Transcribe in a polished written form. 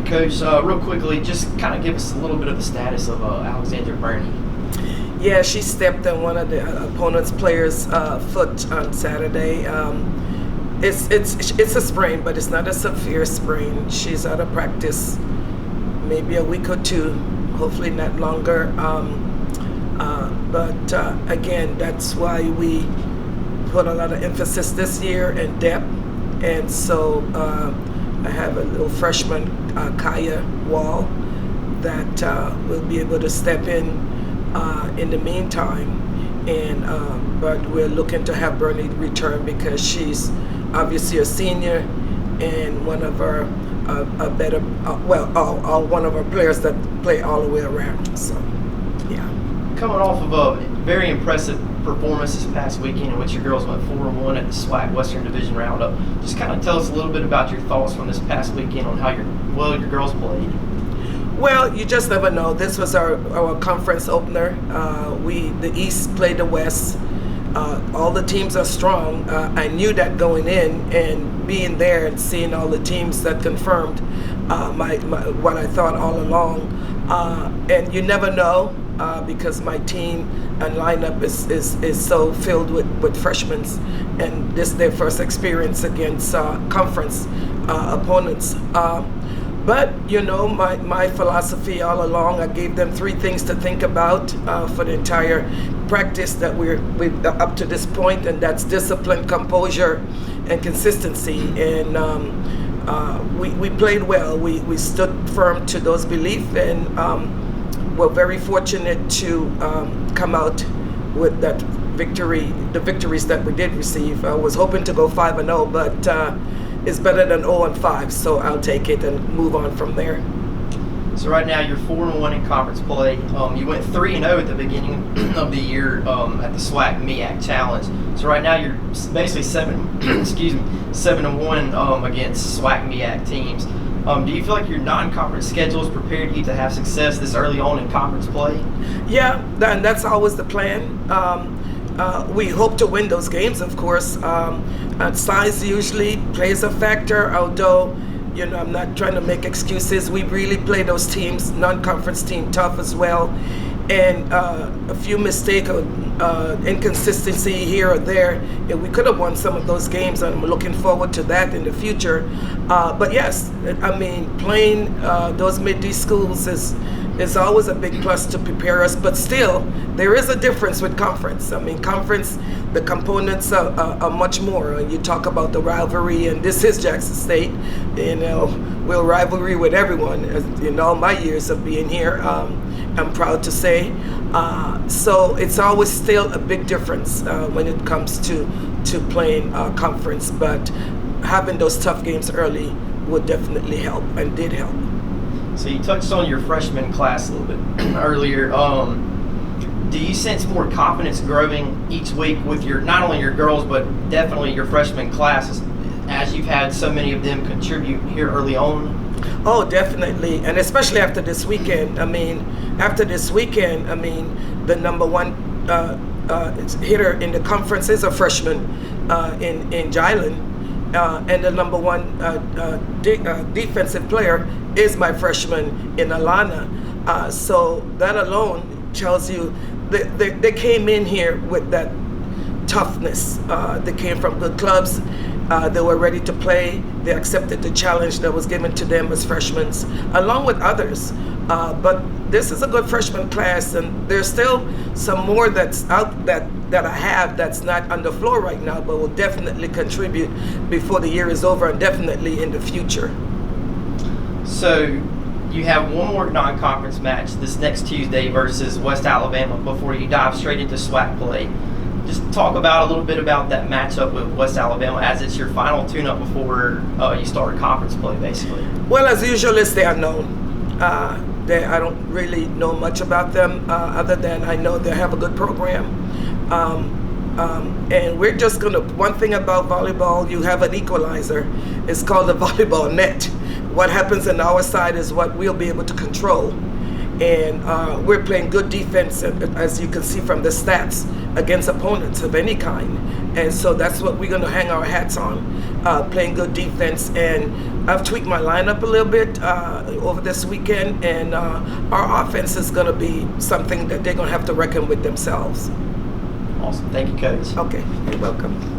Coach, real quickly, just kind of give us a little bit of the status of Alexandra Burney. Yeah, she stepped on one of the opponent's players' foot on Saturday. It's a sprain, but it's not a severe sprain. She's out of practice maybe a week or two, hopefully not longer. But again, that's why we put a lot of emphasis this year in depth. And so I have a little freshman, Kaya Wall, that will be able to step in the meantime. And but we're looking to have Bernie return because she's obviously a senior and one of our better, one of our players that play all the way around. So, yeah. Coming off of a very impressive performance this past weekend in which your girls went 4-1 at the SWAC Western Division Roundup, just kind of tell us a little bit about your thoughts from this past weekend on how your girls played. Well, you just never know. This was our conference opener. The East played the West. All the teams are strong. I knew that going in, and being there and seeing all the teams that confirmed what I thought all along. And you never know because my team and lineup is so filled with freshmen, and this is their first experience against conference opponents. But you know, my philosophy all along, I gave them 3 things to think about for the entire practice that we're up to this point, and that's discipline, composure, and consistency. And we played well. We stood firm to those beliefs, and we're very fortunate to come out with that victory, the victories that we did receive. I was hoping to go 5-0, but it's better than 0-5, so I'll take it and move on from there. So right now you're 4-1 in conference play. You went 3-0 at the beginning of the year at the SWAC MEAC Challenge. So right now you're basically 7-1 against SWAC MEAC teams. Do you feel like your non-conference schedule has prepared you to have success this early on in conference play? Yeah, and that's always the plan. We hope to win those games, of course. Size usually plays a factor, although, you know, I'm not trying to make excuses. We really play those teams, non-conference team, tough as well. And a few mistakes or inconsistency here or there, and we could have won some of those games, and I'm looking forward to that in the future. But yes, I mean, playing those mid-D schools is always a big plus to prepare us, but still, there is a difference with conference. I mean, conference, the components are much more. You talk about the rivalry, and this is Jackson State. You know, we'll rivalry with everyone. In all my years of being here, I'm proud to say. So it's always still a big difference when it comes to playing conference, but having those tough games early would definitely help and did help. So you touched on your freshman class a little bit earlier. Do you sense more confidence growing each week with not only your girls, but definitely your freshman classes, as you've had so many of them contribute here early on? Oh, definitely, and especially after this weekend. I mean, the number one hitter in the conference is a freshman in Jylen, and the number one defensive player is my freshman in Alana. So that alone tells you they came in here with that toughness. They came from good clubs. They were ready to play. They accepted the challenge that was given to them as freshmen, along with others. But this is a good freshman class, and there's still some more that's out that I have that's not on the floor right now, but will definitely contribute before the year is over, and definitely in the future. So you have one more non-conference match this next Tuesday versus West Alabama before you dive straight into SWAC play. Just talk about a little bit about that matchup with West Alabama, as it's your final tune-up before you start conference play, basically. Well, as usual, it's the unknown. I don't really know much about them other than I know they have a good program. And we're just going to, one thing about volleyball, you have an equalizer. It's called the volleyball net. What happens on our side is what we'll be able to control. And we're playing good defense, as you can see from the stats, against opponents of any kind. And so that's what we're going to hang our hats on, playing good defense. And I've tweaked my lineup a little bit over this weekend, and our offense is going to be something that they're going to have to reckon with themselves. Awesome. Thank you, Coach. Okay, you're welcome.